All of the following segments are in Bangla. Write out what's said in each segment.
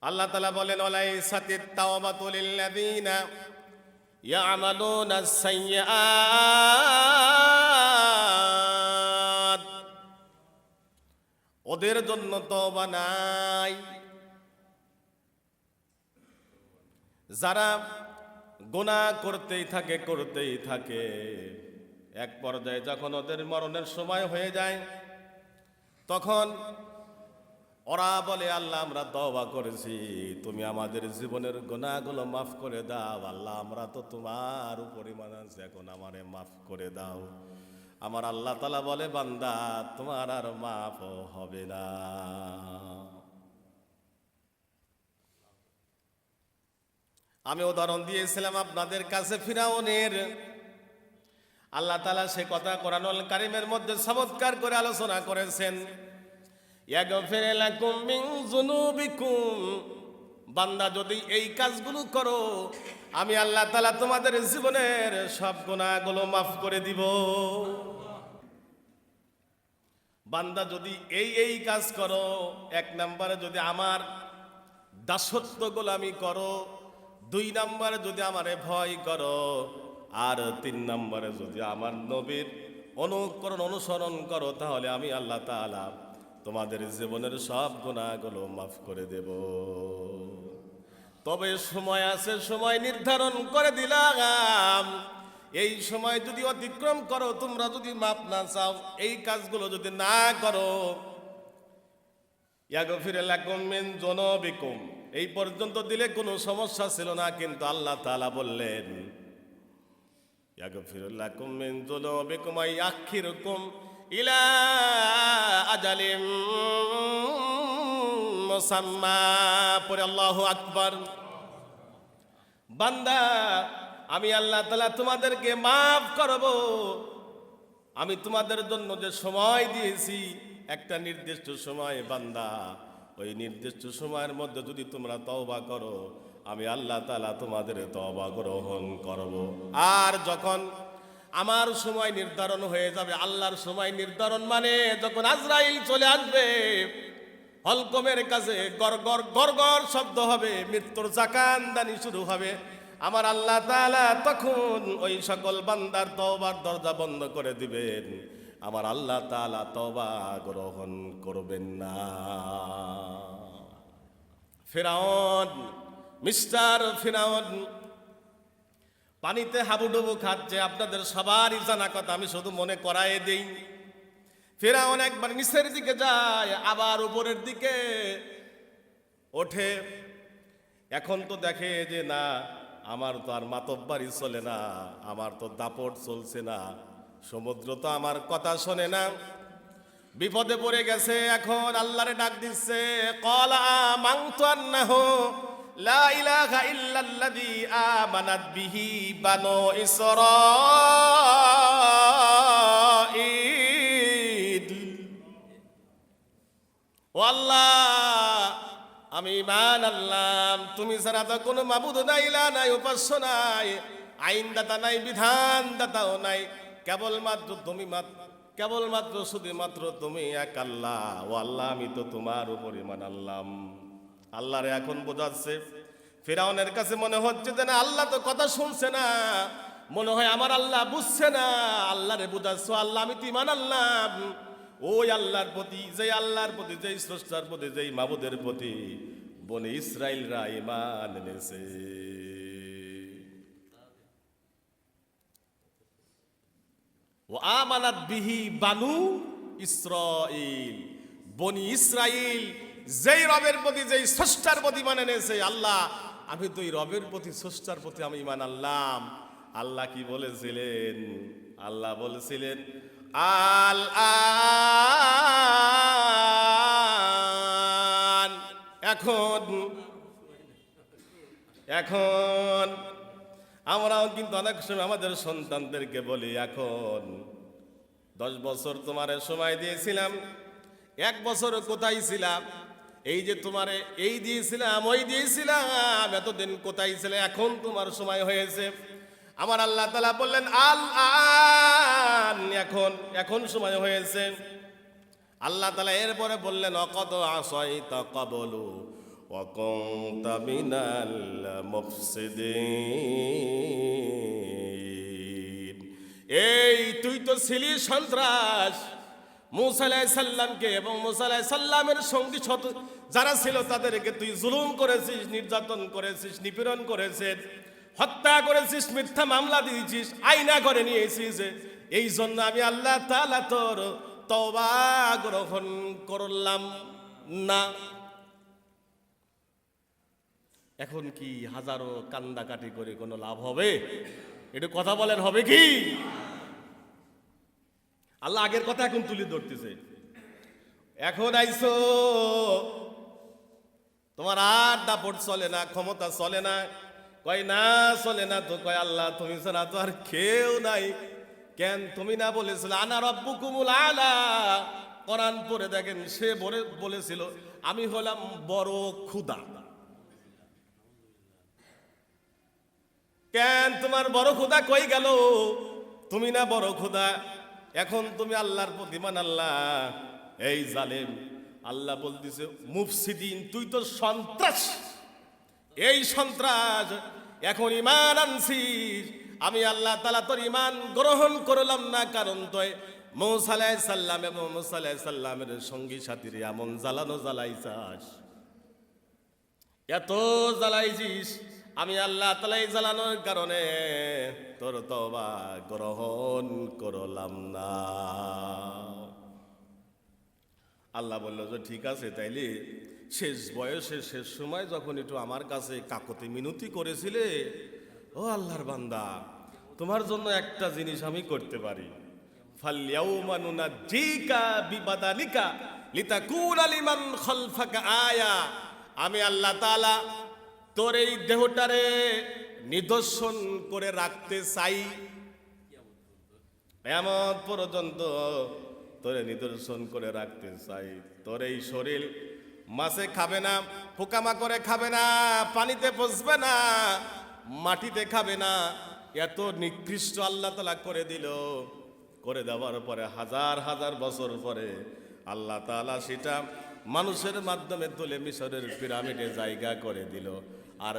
আল্লাহ তাআলা বলেন ওয়ালাইসাতিত তাওবাতু লিল্লাযিনা ইয়ামালুনা সাইয়্যাত, ওদের জন্য তওবা নাই যারা গুনাহ করতেই থাকে এক পর্যায়ে যখন ওদের মরণের সময় হয়ে যায় তখন ওরা বলে আল্লাহ আমরা তওবা করেছি, তুমি আমাদের জীবনের গুনাহগুলো মাফ করে দাও। আল্লাহ আমরা তো তোমার উপর ঈমান আনছি, এখন আমারে মাফ করে দাও। আমার আল্লাহ তাআলা বলে বান্দা তোমার আর মাফ হবে না। আমি উদাহরণ দিয়েছিলাম আপনাদের কাছে ফিরাউনের। আল্লাহ তাআলা সে কথা কোরআনুল কারীমের মধ্যে চমৎকার করে আলোচনা করেছেন। ইয়াগফির লাকুম মিন যুনুবিকুম, বান্দা যদি এই কাজগুলো করো আমি আল্লাহ তাআলা তোমাদের জীবনের সব গুনাহগুলো মাফ করে দিব। বান্দা যদি এই কাজ করো, এক নম্বরে যদি আমার দাসত্ব গোলামি করো, দুই নম্বরে যদি আমারে ভয় করো, আর তিন নম্বরে যদি আমার নবীর অনুসরণ করো, তাহলে আমি আল্লাহ তাআলা তোমাদের জীবনের সব গুনাহগুলো মাফ করে দেব। তবে সময় আছে, সময় নির্ধারণ করে দিলাম। এই সময় যদি অতিক্রম করো, তোমরা যদি মাফ না চাও, এই কাজগুলো যদি না করো, ইয়াগফির লাকুম মিন যুনুবিকুম, এই পর্যন্ত দিলে কোনো সমস্যা ছিল না। কিন্তু আল্লাহ তাআলা বললেন ইয়াগফির লাকুম মিন যুনুবিকুম ওয়া ইয়াখিরুকুম ইলা আজালিম মুসাম্মা। পরে আল্লাহু আকবার। বান্দা আমি আল্লাহ তাআলা তোমাদেরকে মাফ করব। আমি তোমাদের জন্য যে সময় দিয়েছি একটা নির্দিষ্ট সময়, বান্দা ওই নির্দিষ্ট সময়ের মধ্যে যদি তোমরা তওবা করো আমি আল্লাহ তাআলা তোমাদের তওবা গ্রহণ করব। আর যখন আমার সময় নির্ধারণ হয়ে যাবে, আল্লাহর সময় নির্ধারণ মানে যখন আজরাইল চলে আসবে, হলকমের কাছে গড়গড় শব্দ হবে, মৃত্যুর জাকানদানি শুরু হবে, আমার আল্লাহ তাআলা তখন ওই সকল বান্দার তওবার দরজা বন্ধ করে দিবেন। আমার আল্লাহ তাআলা তওবা গ্রহণ করবেন না। ফিরাউন, মিস্টার ফিরাউন পানিতে হাবুডুবু খাচ্ছে, আপনাদের সবারই জানা কথা, আমি শুধু মনে করায় দেই। ফিরাউন একবার নিচের দিকে যায়, আবার উপরের দিকে ওঠে। এখন তো দেখে যে না, আমার তো আর মাতব্বারি চলে না, আমার তো দাপট চলছে না, সমুদ্র তো আমার কথা শোনে না, বিপদে পড়ে গেছে। এখন আল্লাহরে ডাক দিচ্ছে, ক্বালা আমানতু আন্নাহু লা ইলাহা ইল্লাল্লাযী আমানাত বিহি বানু ইসরাঈল। ও আল্লাহ, আমি ঈমান আনলাম, তুমি ছাড়া তো কোনো মাবুদ নাই, ইলাহ নাই, উপাস্য নাই, আইনদাতা নাই, বিধানদাতাও নাই, কেবলমাত্র শুধুমাত্র তুমি এক আল্লাহ। ও আল্লাহ, আমি তো তোমার উপর ঈমান আনলাম। আল্লাহরে এখন বোঝাচ্ছে। ফিরাউনের কাছে মনে হচ্ছে যে না, আল্লাহ তো কথা শুনছে না, মনে হয় আমার আল্লাহ বুঝছে না। আল্লাহরে বোঝাচ্ছ, আল্লাহ আমি তো ঈমান আনলাম ওই আল্লাহর প্রতি, যেই স্রষ্টার প্রতি, যেই মাবুদের প্রতি বনি ইসরাইলরা ঈমান এনেছে। ও আমানাত বিহি বানু ইসরাঈল, বনি ইসরাইল যেই রবের প্রতি, যেই স্রষ্টার প্রতি ঈমান এনেছে। আল্লাহ আমি তো এই রবের প্রতি, স্রষ্টার প্রতি আমি ঈমান আনলাম। আল্লাহ কি বলেছিলেন? আল্লাহ বলেছিলেন আল আন, এখন আমরাও কিন্তু অনেক সময় আমাদের সন্তানদেরকে বলি, এখন 10 বছর তোমারে সময় দিয়েছিলাম, 1 বছর কোথায় ছিলাম? এই যে তোমারে এই দিয়েছিলাম, ওই দিয়েছিলাম, এতদিন কোথায় ছিলে? এখন তোমার সময় হয়েছে। আমার আল্লাহ তাআলা বললেন আল আন, এখন সময় হয়েছে। আল্লাহ তাআলা এরপরে বললেন অকদ আসাইতা ক্বাবলু, ও ওয়া কুনতা মিনাল মুফসিদিন। এই তুই তো ছিলি সন্ত্রাস। মূসা আলাইহিস সালামকে এবং মূসা আলাইহিস সালামের সঙ্গী যারা ছিল তাদেরকে তুই জুলুম করেছিস, নির্যাতন করেছিস, নিপীড়ন করেছিস, হত্যা করেছিস, মিথ্যা মামলা দিয়েছিস, আয়না করে নিয়েছিস। এই জন্য আমি আল্লাহ তাআলা তোর তওবা গ্রহণ করলাম না। এখন কি হাজারো কান্দাকাটি করে কোনো লাভ হবে? একটু কথা বলেন, হবে কি? আল্লাহ আগের কথা এখন তুলে ধরতেছে। এখন আইসো, তোমার আর দাপট চলে না, ক্ষমতা চলে না। কয় না চলে না তো, কয় আল্লাহ তুমি ছাড়া তো আর কেউ নাই। কেন? তুমি না বলেছিল আনা রাব্বুকুমুল আলা? কোরআন পড়ে দেখেন, সে বলেছিল আমি হলাম বড় ক্ষুধা। কেন তোমার বড় ক্ষুধা কই গেল? তুমি না বড় ক্ষুধা, এখন তুমি আল্লাহর প্রতিমান। আল্লাহ এই জালেম, আল্লাহ বলতেছে মুফসিদিন, তুই তো সন্ত্রাস। এই সন্ত্রাস, এখন ঈমান আনছিস, আমি আল্লাহ তাআলা তোর ঈমান গ্রহণ করলাম না। কারণ তুই মূসা আলাইহিস সালাম এবং মূসা আলাইহিস সালামের সঙ্গী সাথীর এমন জ্বালানো জ্বালাইছাস, এত জ্বালাইছিস, আমি আল্লাহ তাআলা এই জ্বালানোর কারণে তোর তওবা গ্রহণ করলাম না। আল্লাহ বলল যে ঠিক আছে, তাইলে শেষ বয়সে শেষ সময় যখন একটু আমার কাছে কাকতি মিনতি করেছিলে, ও আল্লাহর বান্দা, তোমার জন্য একটা জিনিস আমি করতে পারি। ফালইয়াউমা নুনাজ্জিকা বিবাদানিকা লিতাকুনা লিমান খালফাকা আয়া। আমি আল্লাহ তাআলা তোর এই দেহটারে নিদর্শন করে রাখতে চাই, কিয়ামত পর্যন্ত তোরে নিদর্শন করে রাখতে চাই। তোর এই শরীর মাছে খাবে না, পোকামাকড়ে খাবে না, পানিতে পচবে না, মাটিতে খাবে না। এত নিকৃষ্ট আল্লাহ তাআলা করে দিল। করে দেওয়ার পরে হাজার হাজার বছর পরে আল্লাহ তাআলা সেটা মানুষের মাধ্যমে তুলে মিশরের পিরামিডে জায়গা করে দিল। আর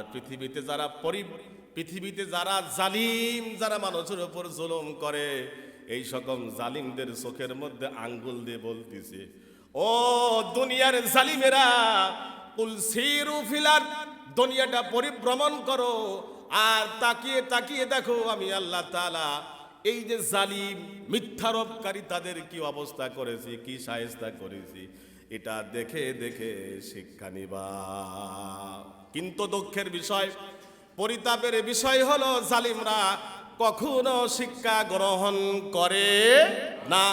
পৃথিবীতে যারা জালিম, যারা মানুষের উপর জুলুম করে, এই সকল জালিমদের চোখের মধ্যে আঙ্গুল দিয়ে বলতেছে, ও দুনিয়ার জালিমেরা, কুল সিরু ফিল আরদ, দুনিয়াটা পরিভ্রমণ করো আর তাকিয়ে তাকিয়ে দেখো আমি আল্লাহ তাআলা এই যে জালিম মিথ্যারোপকারী তাদের কি অবস্থা করেছি, কি শায়েস্তা করেছি, এটা দেখে দেখে শিক্ষা নিবা। কিন্তু দুঃখের বিষয়, পরিতাপের বিষয় হলো জালিমরা কখনো শিক্ষা গ্রহণ করে না।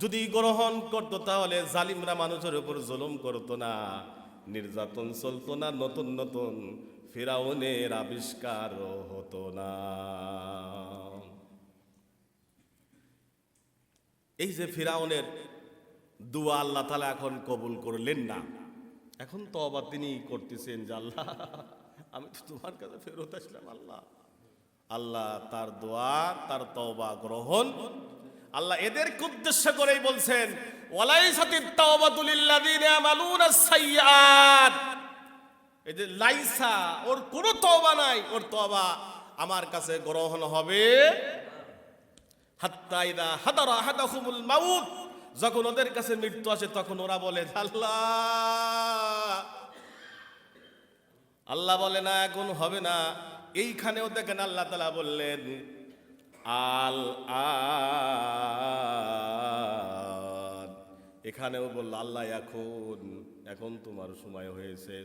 যদি গ্রহণ করতো তাহলে জালিমরা মানুষের উপর জুলুম করতো না, নির্যাতন চলতো না, নতুন নতুন ফিরাউনের আবিষ্কার হতো না। এই যে ফিরাউনের দুয়া আল্লাহ তাআলা এখন কবুল করলেন না। এখন তওবা তিনি করতেছেন যে আল্লাহ, আমি তো তোমার কাছে ফেরত আসলাম। আল্লাহ আল্লাহ তার দোয়া, তার তওবা গ্রহণ। আল্লাহ এদেরকে উদ্দেশ্য করেই বলছেন, ওয়ালাইসাতিত তাওবাতু লিল্লাযিনা ইয়ামালুনাস সাইয়্যাত। এই যে লাইসা, ওর কোনো তওবা নাই, ওর তওবা আমার কাছে গ্রহণ হবে হাত্তা ইযা হাদারা আহাদাহুমুল মাউত, যখন ওদের কাছে মৃত্যু আসে তখন ওরা বলে আল্লাহ। আল্লাহ বলে না, এখন হবে না। এইখানেও দেখেন আল্লাহ তাআলা বললেন আল আন, এখানেও বলল আল্লাহ এখন তোমার সময় হয়েছে।